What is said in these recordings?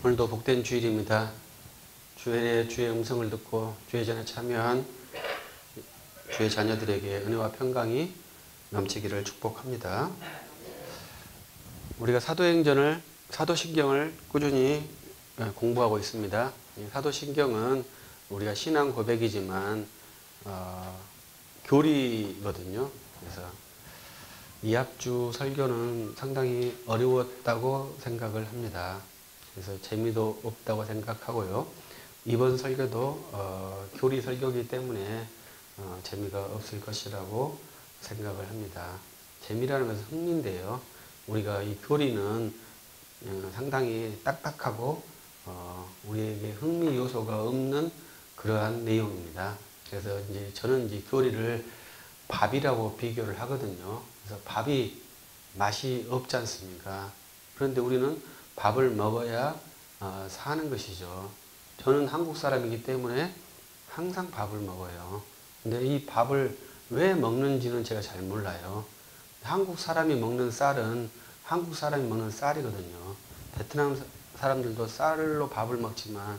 오늘도 복된 주일입니다. 주일에 주의 음성을 듣고 주의 전에 참여한 주의 자녀들에게 은혜와 평강이 넘치기를 축복합니다. 우리가 사도신경을 꾸준히 공부하고 있습니다. 사도신경은 우리가 신앙 고백이지만 교리거든요. 그래서 이합주 설교는 상당히 어려웠다고 생각을 합니다. 그래서 재미도 없다고 생각하고요. 이번 설교도 교리 설교이기 때문에 재미가 없을 것이라고 생각을 합니다. 재미라는 것은 흥미인데요. 우리가 이 교리는 상당히 딱딱하고 우리에게 흥미 요소가 없는 그러한 내용입니다. 그래서 저는 교리를 밥이라고 비교를 하거든요. 그래서 밥이 맛이 없지 않습니까? 그런데 우리는 밥을 먹어야 사는 것이죠. 저는 한국 사람이기 때문에 항상 밥을 먹어요. 근데 이 밥을 왜 먹는지는 제가 잘 몰라요. 한국 사람이 먹는 쌀은 한국 사람이 먹는 쌀이거든요. 베트남 사람들도 쌀로 밥을 먹지만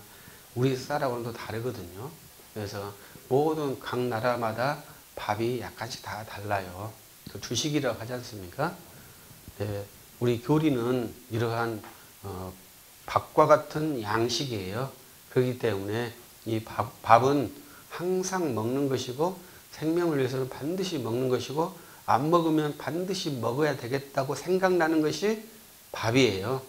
우리 쌀하고는 또 다르거든요. 그래서 모든 각 나라마다 밥이 약간씩 다 달라요. 그 주식이라고 하지 않습니까? 네, 우리 교리는 이러한 밥과 같은 양식이에요. 그렇기 때문에 이 밥은 항상 먹는 것이고 생명을 위해서는 반드시 먹는 것이고 안 먹으면 반드시 먹어야 되겠다고 생각나는 것이 밥이에요.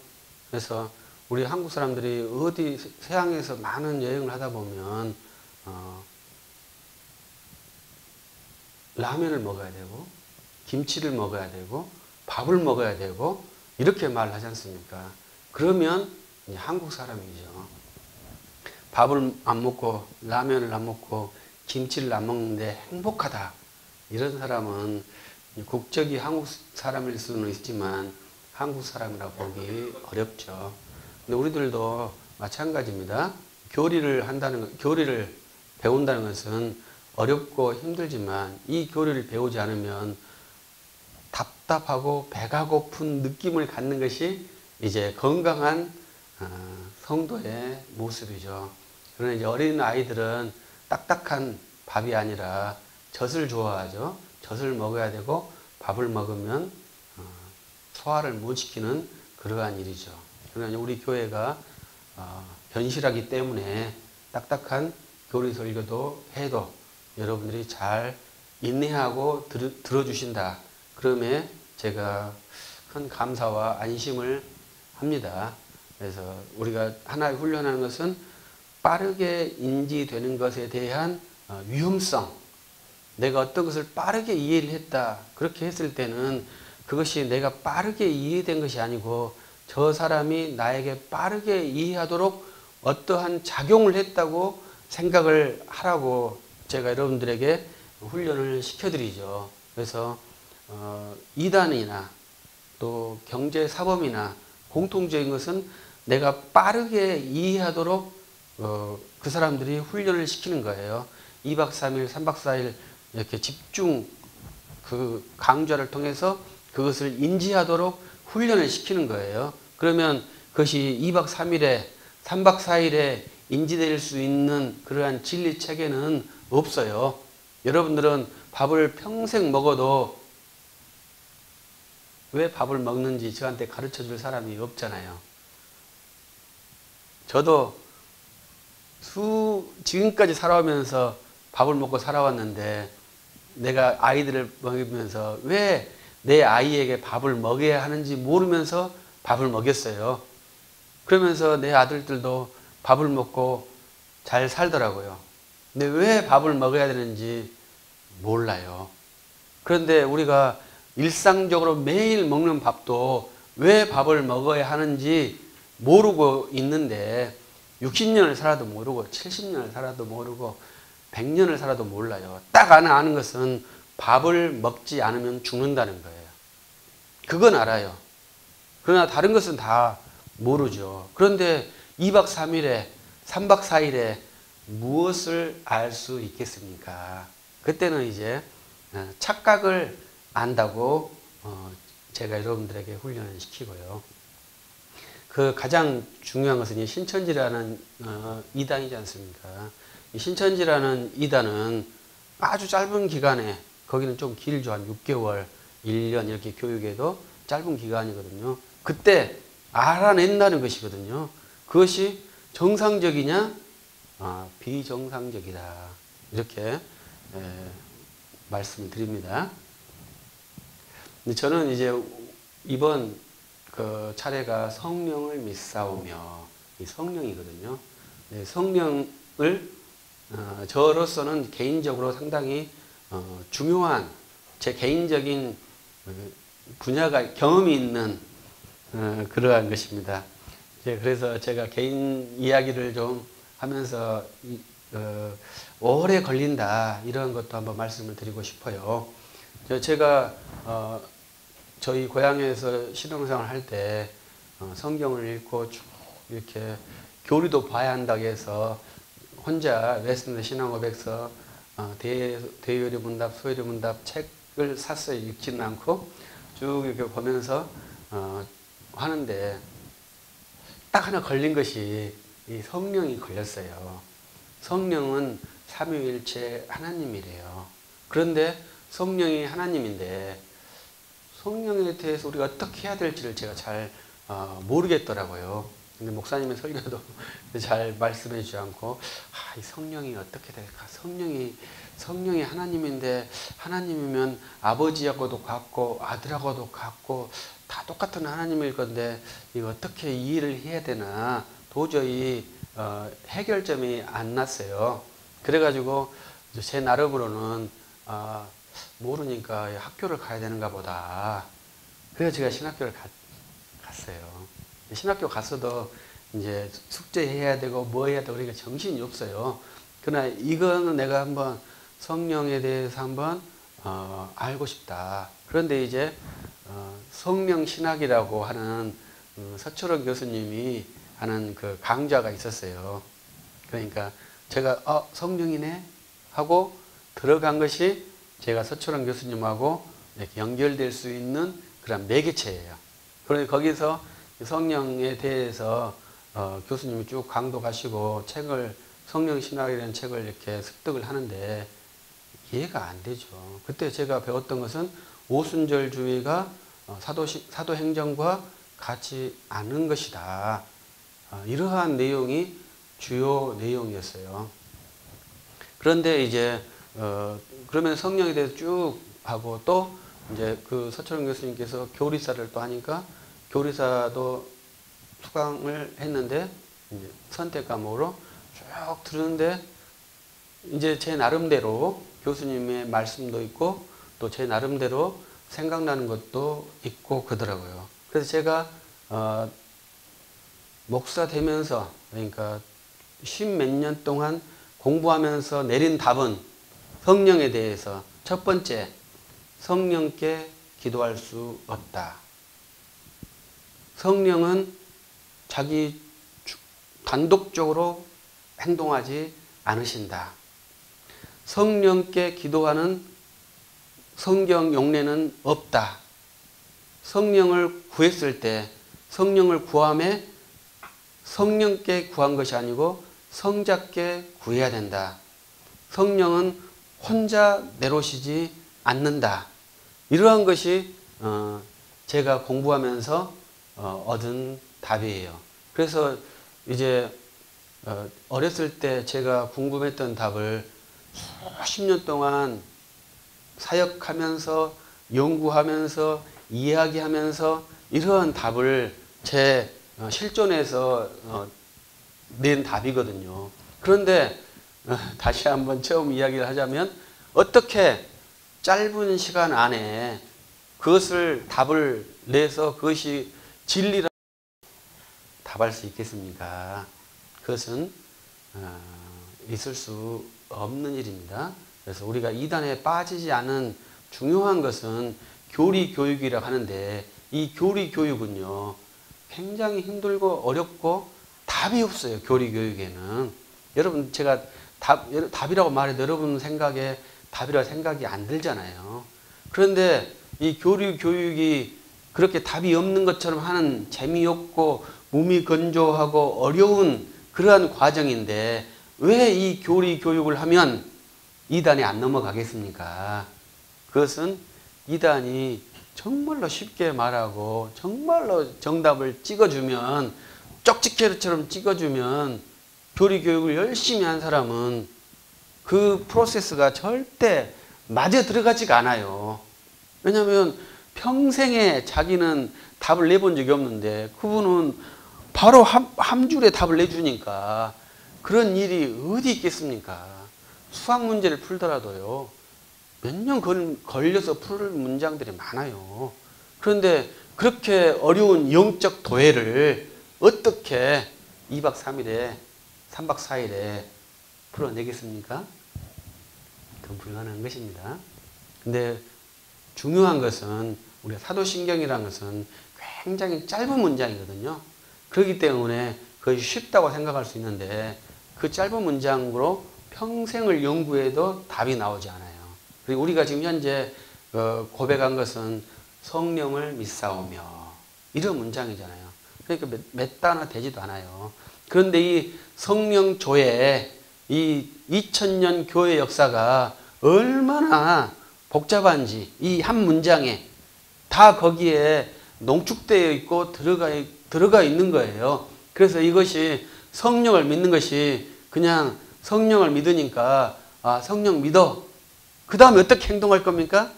그래서 우리 한국 사람들이 어디 서양에서 많은 여행을 하다 보면 라면을 먹어야 되고 김치를 먹어야 되고 밥을 먹어야 되고 이렇게 말하지 않습니까? 그러면 한국 사람이죠. 밥을 안 먹고 라면을 안 먹고 김치를 안 먹는데 행복하다. 이런 사람은 국적이 한국 사람일 수는 있지만 한국 사람이라 보기 어렵죠. 근데 우리들도 마찬가지입니다. 교리를 배운다는 것은 어렵고 힘들지만 이 교리를 배우지 않으면 답답하고 배가 고픈 느낌을 갖는 것이 이제 건강한 성도의 모습이죠. 그러나 이제 어린 아이들은 딱딱한 밥이 아니라 젖을 좋아하죠. 젖을 먹어야 되고 밥을 먹으면 소화를 못 시키는 그러한 일이죠. 그러나 우리 교회가 현실하기 때문에 딱딱한 교리 설교도 해도 여러분들이 잘 인내하고 들어주신다. 그러면 제가 큰 감사와 안심을 합니다. 그래서 우리가 하나의 훈련하는 것은 빠르게 인지되는 것에 대한 위험성. 내가 어떤 것을 빠르게 이해를 했다. 그렇게 했을 때는 그것이 내가 빠르게 이해된 것이 아니고 저 사람이 나에게 빠르게 이해하도록 어떠한 작용을 했다고 생각을 하라고 제가 여러분들에게 훈련을 시켜드리죠. 그래서 이단이나 또 경제사범이나 공통적인 것은 내가 빠르게 이해하도록 그 사람들이 훈련을 시키는 거예요. 2박 3일, 3박 4일 이렇게 집중 강좌를 통해서 그것을 인지하도록 훈련을 시키는 거예요. 그러면 그것이 2박 3일에 3박 4일에 인지될 수 있는 그러한 진리 체계는 없어요. 여러분들은 밥을 평생 먹어도 왜 밥을 먹는지 저한테 가르쳐 줄 사람이 없잖아요. 저도 지금까지 살아오면서 밥을 먹고 살아왔는데 내가 아이들을 먹이면서 왜 내 아이에게 밥을 먹여야 하는지 모르면서 밥을 먹였어요. 그러면서 내 아들들도 밥을 먹고 잘 살더라고요. 근데 왜 밥을 먹어야 되는지 몰라요. 그런데 우리가 일상적으로 매일 먹는 밥도 왜 밥을 먹어야 하는지 모르고 있는데 60년을 살아도 모르고 70년을 살아도 모르고 100년을 살아도 몰라요. 딱 하나 아는 것은 밥을 먹지 않으면 죽는다는 거예요. 그건 알아요. 그러나 다른 것은 다 모르죠. 그런데 2박 3일에 3박 4일에 무엇을 알 수 있겠습니까? 그때는 이제 착각을 안다고 제가 여러분들에게 훈련을 시키고요. 그 가장 중요한 것은 이 신천지라는 이단이지 않습니까? 이 신천지라는 이단은 아주 짧은 기간에, 거기는 좀 길죠. 한 6개월, 1년 이렇게 교육에도 짧은 기간이거든요. 그때 알아낸다는 것이거든요. 그것이 정상적이냐? 비정상적이다. 이렇게 말씀을 드립니다. 근데 저는 이제 이번 그 차례가 성령을 믿사오며, 이 성령이거든요. 성령을 저로서는 개인적으로 상당히 중요한 제 개인적인 분야가 경험이 있는 그러한 것입니다. 그래서 제가 개인 이야기를 좀 하면서 오래 걸린다 이런 것도 한번 말씀을 드리고 싶어요. 제가 저희 고향에서 신앙생활을 할 때 성경을 읽고 쭉 이렇게 교리도 봐야 한다고 해서 혼자 웨스트민스터 신앙고백서 대요리 문답, 소요리 문답 책을 샀어요. 읽지는 않고 쭉 이렇게 보면서 하는데 딱 하나 걸린 것이 이 성령이 걸렸어요. 성령은 삼위일체 하나님이래요. 그런데 성령이 하나님인데 성령에 대해서 우리가 어떻게 해야 될지를 제가 잘 모르겠더라고요. 근데 목사님의 설교도 잘 말씀해 주지 않고 이 성령이 어떻게 될까? 성령이 하나님인데 하나님이면 아버지하고도 같고 아들하고도 같고 다 똑같은 하나님일 건데 이거 어떻게 이해를 해야 되나 도저히 해결점이 안 났어요. 그래가지고 제 나름으로는 모르니까 학교를 가야 되는가 보다. 그래서 제가 신학교를 갔어요. 신학교 갔어도 이제 숙제해야 되고 뭐 해야 되고 그러니까 정신이 없어요. 그러나 이거는 내가 한번 성령에 대해서 한번 알고 싶다. 그런데 이제 성령 신학이라고 하는 서철원 교수님이 하는 그 강좌가 있었어요. 그러니까 제가 성령이네 하고 들어간 것이 제가 서철원 교수님하고 이렇게 연결될 수 있는 그런 매개체예요. 그래서 거기서 성령에 대해서 교수님이 쭉 강독하시고 성령 신학이라는 책을 이렇게 습득을 하는데 이해가 안 되죠. 그때 제가 배웠던 것은 오순절주의가 사도행전과 같지 않은 것이다. 이러한 내용이 주요 내용이었어요. 그런데 이제 그러면 성령에 대해서 쭉 하고 또 이제 그 서철원 교수님께서 교리사를 또 하니까 교리사도 수강을 했는데 이제 선택 과목으로 쭉 들었는데 이제 제 나름대로 교수님의 말씀도 있고 또 제 나름대로 생각나는 것도 있고 그러더라고요. 그래서 제가 목사 되면서 그러니까 10몇 년 동안 공부하면서 내린 답은 성령에 대해서 첫 번째, 성령께 기도할 수 없다. 성령은 자기 단독적으로 행동하지 않으신다. 성령께 기도하는 성경 용례는 없다. 성령을 구했을 때 성령을 구함에 성령께 구한 것이 아니고 성자께 구해야 된다. 성령은 혼자 내려오시지 않는다. 이러한 것이 제가 공부하면서 얻은 답이에요. 그래서 이제 어렸을 때 제가 궁금했던 답을 수십 년 동안 사역하면서 연구하면서 이야기하면서 이러한 답을 제 실존에서 낸 답이거든요. 그런데 다시 한번 처음 이야기를 하자면 어떻게 짧은 시간 안에 그것을 답을 내서 그것이 진리라고 답할 수 있겠습니까? 그것은 있을 수 없는 일입니다. 그래서 우리가 이단에 빠지지 않은 중요한 것은 교리 교육이라고 하는데 이 교리 교육은요 굉장히 힘들고 어렵고 답이 없어요. 교리 교육에는. 여러분 제가 답이라고 말해도 여러분 생각에 답이라고 생각이 안 들잖아요. 그런데 이 교리 교육이 그렇게 답이 없는 것처럼 하는 재미없고 무미건조하고 어려운 그러한 과정인데 왜 이 교리 교육을 하면 이단에 안 넘어가겠습니까? 그것은 이단이 정말로 쉽게 말하고 정말로 정답을 찍어주면 쪽지게처럼 찍어주면 교리 교육을 열심히 한 사람은 그 프로세스가 절대 맞아 들어가지가 않아요. 왜냐하면 평생에 자기는 답을 내본 적이 없는데 그분은 바로 한 줄에 답을 내주니까 그런 일이 어디 있겠습니까? 수학 문제를 풀더라도요. 몇 년 걸려서 풀 문장들이 많아요. 그런데 그렇게 어려운 영적 도해를 어떻게 2박 3일에 3박 4일에 풀어내겠습니까? 그건 불가능한 것입니다. 근데 중요한 것은 우리가 사도신경이라는 것은 굉장히 짧은 문장이거든요. 그렇기 때문에 그것이 쉽다고 생각할 수 있는데 그 짧은 문장으로 평생을 연구해도 답이 나오지 않아요. 그리고 우리가 지금 현재 고백한 것은 성령을 믿사오며 이런 문장이잖아요. 그러니까 몇 단어 되지도 않아요. 그런데 이 성령 조에 이 2000년 교회 역사가 얼마나 복잡한지 이 한 문장에 다 거기에 농축되어 있고 들어가 있는 거예요. 그래서 이것이 성령을 믿는 것이 그냥 성령을 믿으니까 성령 믿어. 그 다음에 어떻게 행동할 겁니까?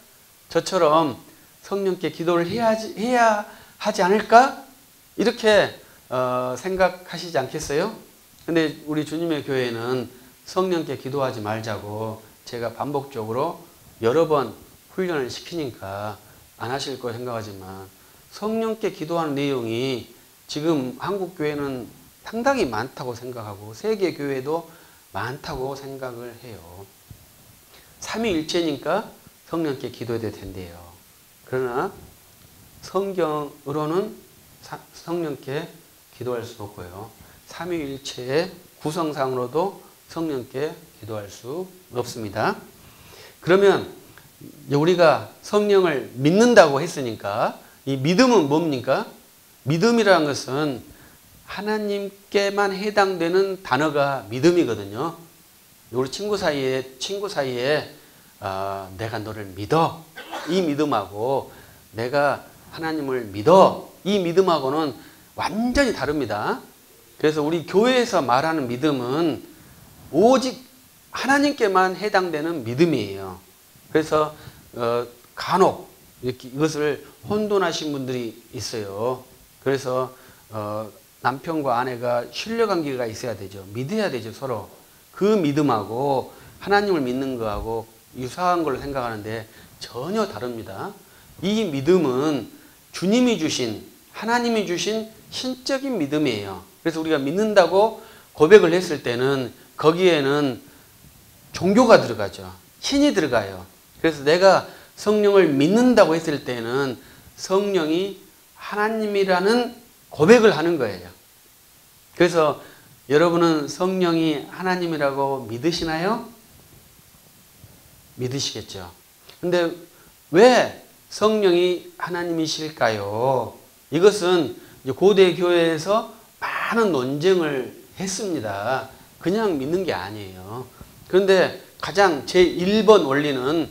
저처럼 성령께 기도를 해야 하지 않을까? 이렇게 생각하시지 않겠어요? 근데 우리 주님의 교회는 성령께 기도하지 말자고 제가 반복적으로 여러 번 훈련을 시키니까 안 하실 거 생각하지만 성령께 기도하는 내용이 지금 한국 교회는 상당히 많다고 생각하고 세계 교회도 많다고 생각을 해요. 삼위일체니까 성령께 기도해야 된대요. 그러나 성경으로는 성령께 기도할 수 없고요. 삼위일체의 구성상으로도 성령께 기도할 수 없습니다. 그러면 우리가 성령을 믿는다고 했으니까 이 믿음은 뭡니까? 믿음이라는 것은 하나님께만 해당되는 단어가 믿음이거든요. 우리 친구 사이에 내가 너를 믿어 이 믿음하고 내가 하나님을 믿어 이 믿음하고는 완전히 다릅니다. 그래서 우리 교회에서 말하는 믿음은 오직 하나님께만 해당되는 믿음이에요. 그래서 간혹 이렇게 이것을 혼돈하신 분들이 있어요. 그래서 남편과 아내가 신뢰관계가 있어야 되죠. 믿어야 되죠, 서로. 그 믿음하고 하나님을 믿는 거하고 유사한 걸로 생각하는데 전혀 다릅니다. 이 믿음은 주님이 주신 하나님이 주신 신적인 믿음이에요. 그래서 우리가 믿는다고 고백을 했을 때는 거기에는 종교가 들어가죠. 신이 들어가요. 그래서 내가 성령을 믿는다고 했을 때는 성령이 하나님이라는 고백을 하는 거예요. 그래서 여러분은 성령이 하나님이라고 믿으시나요? 믿으시겠죠. 근데 왜 성령이 하나님이실까요? 이것은 고대 교회에서 많은 논쟁을 했습니다. 그냥 믿는 게 아니에요. 그런데 가장 제1번 원리는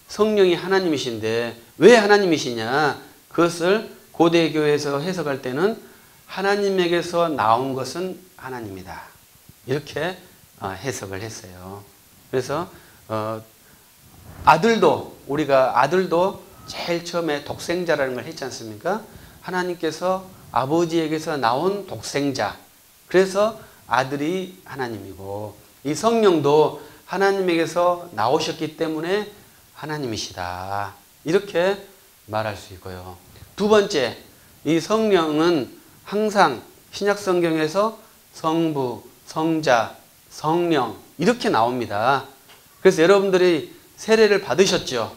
성령이 하나님이신데 왜 하나님이시냐? 그것을 고대 교회에서 해석할 때는 하나님에게서 나온 것은 하나님이다. 이렇게 해석을 했어요. 그래서 우리가 아들도 제일 처음에 독생자라는 걸 했지 않습니까? 하나님께서 아버지에게서 나온 독생자. 그래서 아들이 하나님이고 이 성령도 하나님에게서 나오셨기 때문에 하나님이시다. 이렇게 말할 수 있고요. 두 번째, 이 성령은 항상 신약 성경에서 성부, 성자, 성령 이렇게 나옵니다. 그래서 여러분들이 세례를 받으셨죠.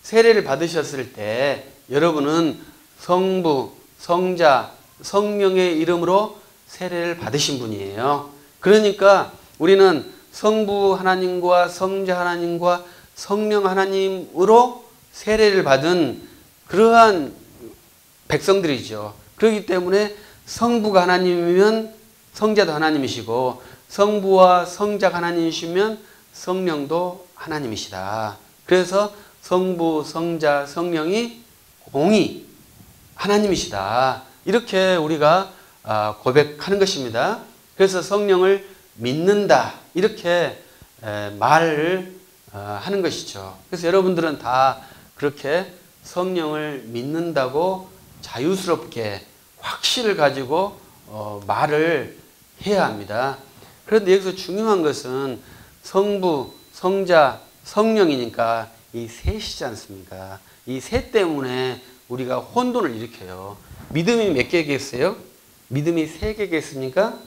세례를 받으셨을 때 여러분은 성부, 성자, 성령의 이름으로 세례를 받으신 분이에요. 그러니까 우리는 성부 하나님과 성자 하나님과 성령 하나님으로 세례를 받은 그러한 백성들이죠. 그렇기 때문에 성부가 하나님이면 성자도 하나님이시고 성부와 성자가 하나님이시면 성령도 하나님이시다. 그래서 성부, 성자, 성령이 공이 하나님이시다. 이렇게 우리가 고백하는 것입니다. 그래서 성령을 믿는다. 이렇게 말을 하는 것이죠. 그래서 여러분들은 다 그렇게 성령을 믿는다고 자유스럽게 확신을 가지고 말을 해야 합니다. 그런데 여기서 중요한 것은 성부, 성자, 성령이니까 이 셋이지 않습니까? 이 셋 때문에 우리가 혼돈을 일으켜요. 믿음이 몇 개겠어요? 믿음이 3개겠습니까?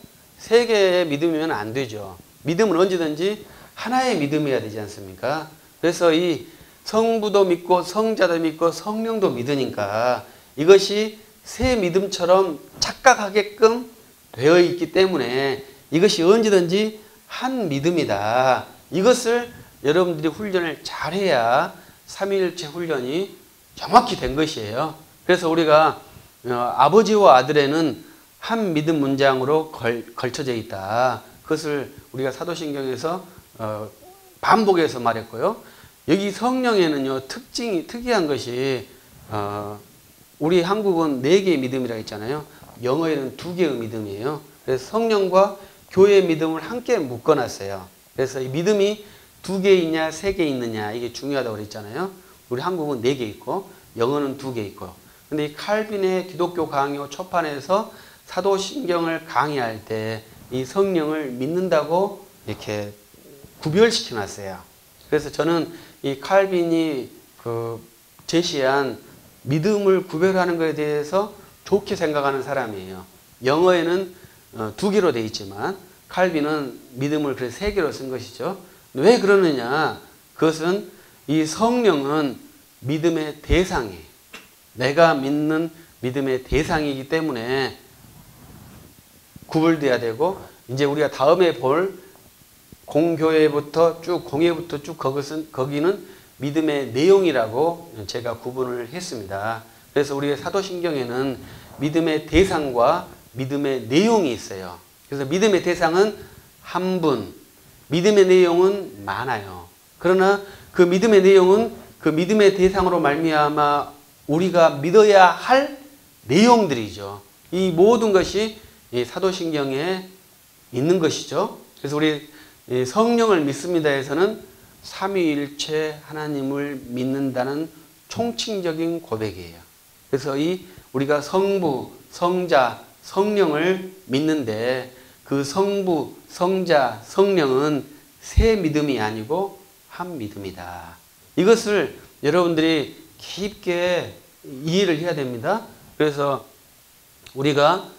3개의 믿음이면 안 되죠. 믿음은 언제든지 하나의 믿음이어야 되지 않습니까? 그래서 이 성부도 믿고 성자도 믿고 성령도 믿으니까 이것이 새 믿음처럼 착각하게끔 되어 있기 때문에 이것이 언제든지 한 믿음이다. 이것을 여러분들이 훈련을 잘해야 삼위일체 훈련이 정확히 된 것이에요. 그래서 우리가 아버지와 아들에는 한 믿음 문장으로 걸쳐져 있다. 그것을 우리가 사도신경에서 반복해서 말했고요. 여기 성령에는요, 특이한 것이, 우리 한국은 4개의 믿음이라고 했잖아요. 영어에는 2개의 믿음이에요. 그래서 성령과 교회의 믿음을 함께 묶어놨어요. 그래서 이 믿음이 2개 있냐, 3개 있느냐, 이게 중요하다고 그랬잖아요. 우리 한국은 4개 있고, 영어는 2개 있고. 근데 이 칼빈의 기독교 강요 초판에서 사도신경을 강의할 때 이 성령을 믿는다고 이렇게 구별시켜 놨어요. 그래서 저는 이 칼빈이 제시한 믿음을 구별하는 것에 대해서 좋게 생각하는 사람이에요. 영어에는 2개로 되어 있지만 칼빈은 믿음을 그래서 3개로 쓴 것이죠. 왜 그러느냐? 그것은 이 성령은 믿음의 대상이에요. 내가 믿는 믿음의 대상이기 때문에 구별돼야 되고, 이제 우리가 다음에 볼 공교회부터 쭉 공회부터 쭉 거기는 믿음의 내용이라고 제가 구분을 했습니다. 그래서 우리의 사도신경에는 믿음의 대상과 믿음의 내용이 있어요. 그래서 믿음의 대상은 한 분, 믿음의 내용은 많아요. 그러나 그 믿음의 내용은 그 믿음의 대상으로 말미암아 우리가 믿어야 할 내용들이죠. 이 모든 것이 이 사도신경에 있는 것이죠. 그래서 우리 성령을 믿습니다에서는 삼위일체 하나님을 믿는다는 총칭적인 고백이에요. 그래서 우리가 성부, 성자, 성령을 믿는데 그 성부, 성자, 성령은 세 믿음이 아니고 한 믿음이다. 이것을 여러분들이 깊게 이해를 해야 됩니다. 그래서 우리가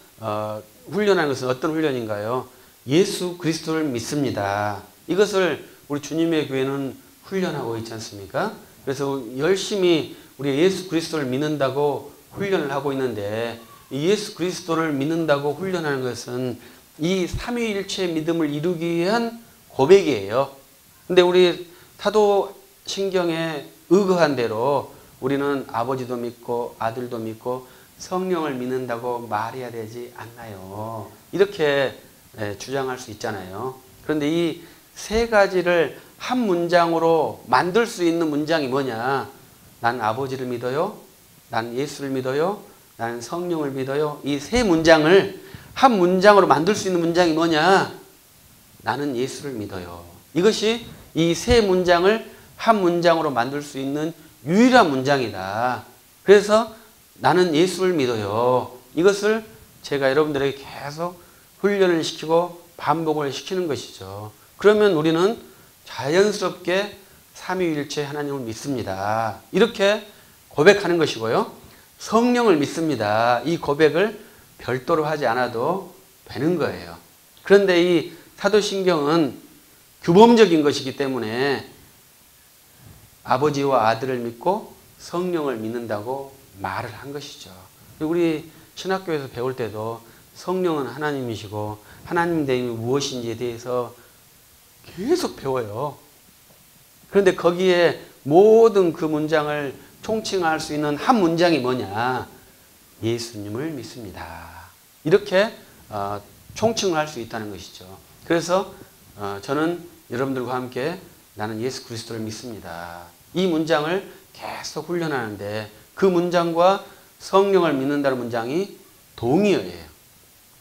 훈련하는 것은 어떤 훈련인가요? 예수 그리스도를 믿습니다. 이것을 우리 주님의 교회는 훈련하고 있지 않습니까? 그래서 열심히 우리 예수 그리스도를 믿는다고 훈련을 하고 있는데, 이 예수 그리스도를 믿는다고 훈련하는 것은 이 삼위일체 믿음을 이루기 위한 고백이에요. 근데 우리 사도신경에 의거한 대로 우리는 아버지도 믿고 아들도 믿고 성령을 믿는다고 말해야 되지 않나요? 이렇게 주장할 수 있잖아요. 그런데 이 세 가지를 한 문장으로 만들 수 있는 문장이 뭐냐? 난 아버지를 믿어요. 난 예수를 믿어요. 난 성령을 믿어요. 이 세 문장을 한 문장으로 만들 수 있는 문장이 뭐냐? 나는 예수를 믿어요. 이것이 이 세 문장을 한 문장으로 만들 수 있는 유일한 문장이다. 그래서 나는 예수를 믿어요. 이것을 제가 여러분들에게 계속 훈련을 시키고 반복을 시키는 것이죠. 그러면 우리는 자연스럽게 삼위일체 하나님을 믿습니다. 이렇게 고백하는 것이고요. 성령을 믿습니다. 이 고백을 별도로 하지 않아도 되는 거예요. 그런데 이 사도신경은 규범적인 것이기 때문에 아버지와 아들을 믿고 성령을 믿는다고 말을 한 것이죠. 우리 신학교에서 배울 때도 성령은 하나님이시고 하나님 되임이 무엇인지에 대해서 계속 배워요. 그런데 거기에 모든 그 문장을 총칭할 수 있는 한 문장이 뭐냐? 예수님을 믿습니다. 이렇게 총칭을 할 수 있다는 것이죠. 그래서 저는 여러분들과 함께 나는 예수 그리스도를 믿습니다. 이 문장을 계속 훈련하는데 그 문장과 성령을 믿는다는 문장이 동의어예요.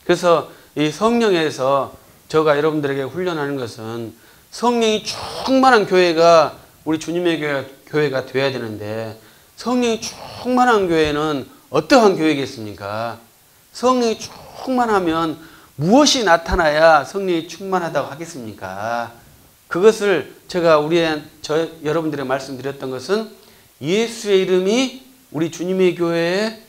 그래서 이 성령에서 제가 여러분들에게 훈련하는 것은 성령이 충만한 교회가 우리 주님의 교회가 되어야 되는데 성령이 충만한 교회는 어떠한 교회겠습니까? 성령이 충만하면 무엇이 나타나야 성령이 충만하다고 하겠습니까? 그것을 제가 여러분들에게 말씀드렸던 것은 예수의 이름이 우리 주님의 교회에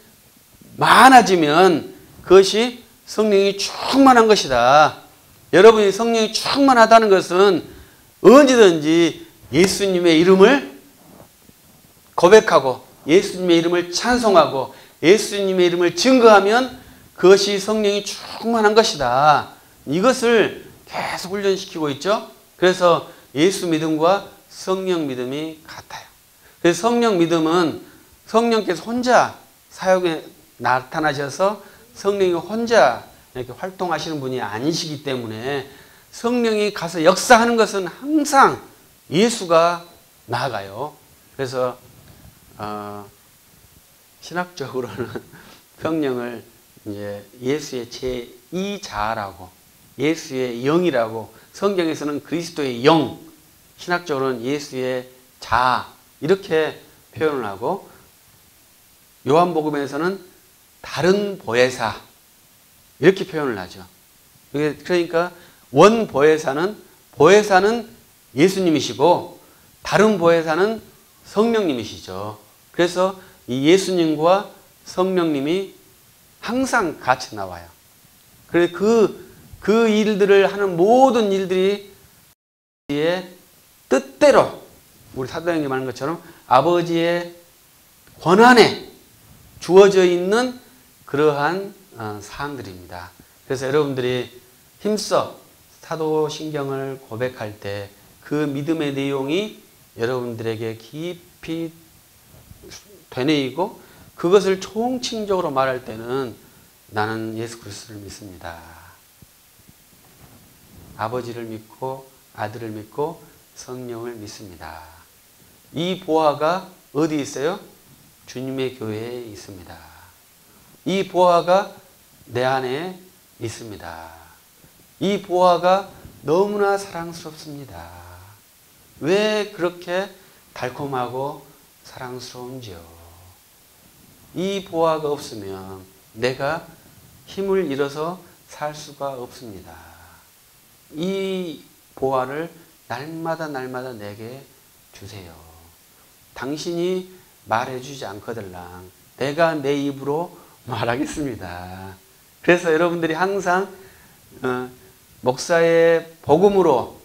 많아지면 그것이 성령이 충만한 것이다. 여러분이 성령이 충만하다는 것은 언제든지 예수님의 이름을 고백하고 예수님의 이름을 찬송하고 예수님의 이름을 증거하면 그것이 성령이 충만한 것이다. 이것을 계속 훈련시키고 있죠. 그래서 예수 믿음과 성령 믿음이 같아요. 그래서 성령 믿음은 성령께서 혼자 사역에 나타나셔서 성령이 혼자 이렇게 활동하시는 분이 아니시기 때문에 성령이 가서 역사하는 것은 항상 예수가 나아가요. 그래서 신학적으로는 성령을 이제 예수의 제2자라고, 예수의 영이라고, 성경에서는 그리스도의 영, 신학적으로는 예수의 자 이렇게 표현을 하고, 요한복음에서는 다른 보혜사 이렇게 표현을 하죠. 그러니까 원 보혜사는 예수님이시고 다른 보혜사는 성령님이시죠. 그래서 이 예수님과 성령님이 항상 같이 나와요. 그래서 그 일들을 하는 모든 일들이 아버지의 뜻대로, 우리 사도행전에 말하는 것처럼 아버지의 권한에 주어져 있는 그러한 사항들입니다. 그래서 여러분들이 힘써 사도신경을 고백할 때 그 믿음의 내용이 여러분들에게 깊이 되뇌이고 그것을 총칭적으로 말할 때는 나는 예수 그리스도를 믿습니다. 아버지를 믿고 아들을 믿고 성령을 믿습니다. 이 보화가 어디 있어요? 주님의 교회에 있습니다. 이 보화가 내 안에 있습니다. 이 보화가 너무나 사랑스럽습니다. 왜 그렇게 달콤하고 사랑스러운지요? 이 보화가 없으면 내가 힘을 잃어서 살 수가 없습니다. 이 보화를 날마다 내게 주세요. 당신이 말해주지 않거들랑 내가 내 입으로 말하겠습니다. 그래서 여러분들이 항상 목사의 복음으로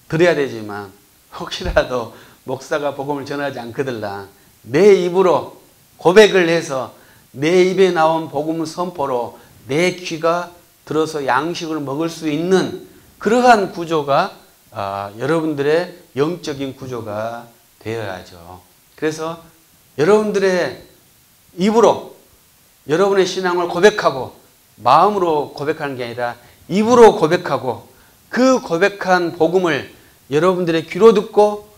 드려야 되지만 혹시라도 목사가 복음을 전하지 않거들랑 내 입으로 고백을 해서 내 입에 나온 복음 선포로 내 귀가 들어서 양식을 먹을 수 있는 그러한 구조가 여러분들의 영적인 구조가 되어야죠. 그래서 여러분들의 입으로 여러분의 신앙을 고백하고 마음으로 고백하는 게 아니라 입으로 고백하고 그 고백한 복음을 여러분들의 귀로 듣고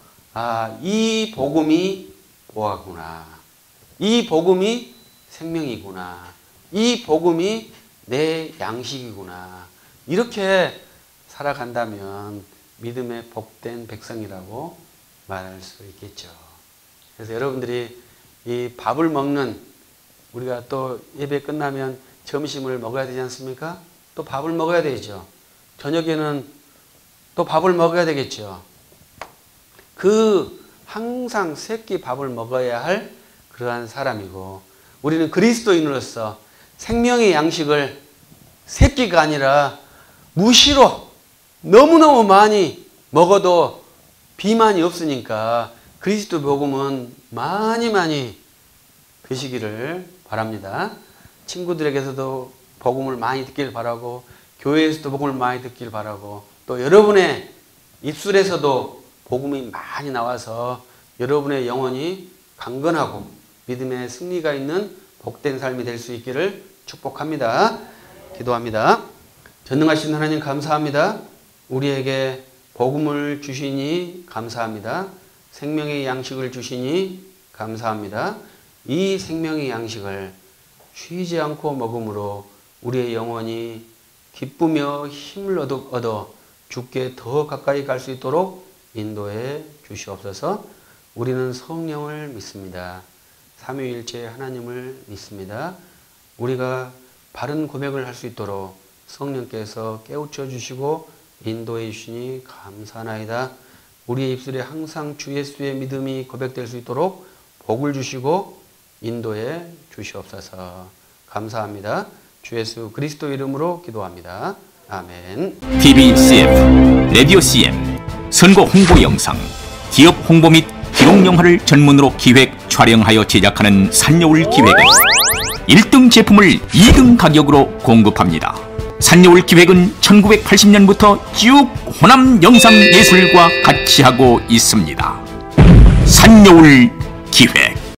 이 복음이 보아구나. 이 복음이 생명이구나. 이 복음이 내 양식이구나. 이렇게 살아간다면 믿음의 복된 백성이라고 말할 수 있겠죠. 그래서 여러분들이 이 밥을 먹는, 우리가 또 예배 끝나면 점심을 먹어야 되지 않습니까? 또 밥을 먹어야 되죠. 저녁에는 또 밥을 먹어야 되겠죠. 항상 새끼 밥을 먹어야 할 그러한 사람이고, 우리는 그리스도인으로서 생명의 양식을 새끼가 아니라 무시로 너무너무 많이 먹어도 비만이 없으니까 그리스도 복음은 많이 드시기를 바랍니다. 친구들에게서도 복음을 많이 듣길 바라고, 교회에서도 복음을 많이 듣길 바라고, 또 여러분의 입술에서도 복음이 많이 나와서 여러분의 영혼이 강건하고 믿음의 승리가 있는 복된 삶이 될 수 있기를 축복합니다. 기도합니다. 전능하신 하나님 감사합니다. 우리에게 복음을 주시니 감사합니다. 생명의 양식을 주시니 감사합니다. 이 생명의 양식을 쉬지 않고 먹음으로 우리의 영혼이 기쁘며 힘을 얻어 주께 더 가까이 갈 수 있도록 인도해 주시옵소서. 우리는 성령을 믿습니다. 삼위일체 하나님을 믿습니다. 우리가 바른 고백을 할 수 있도록 성령께서 깨우쳐 주시고 인도해 주시니 감사하나이다. 우리의 입술에 항상 주 예수의 믿음이 고백될 수 있도록 복을 주시고 인도해 주시옵소서. 감사합니다. 주 예수 그리스도 이름으로 기도합니다. 아멘. TV CF, 라디오 CM, 선거 홍보 영상, 기업 홍보 및 기록 영화를 전문으로 기획, 촬영하여 제작하는 산여울 기획은 1등 제품을 2등 가격으로 공급합니다. 산여울 기획은 1980년부터 쭉 호남 영상예술과 같이 하고 있습니다. 산여울 기획.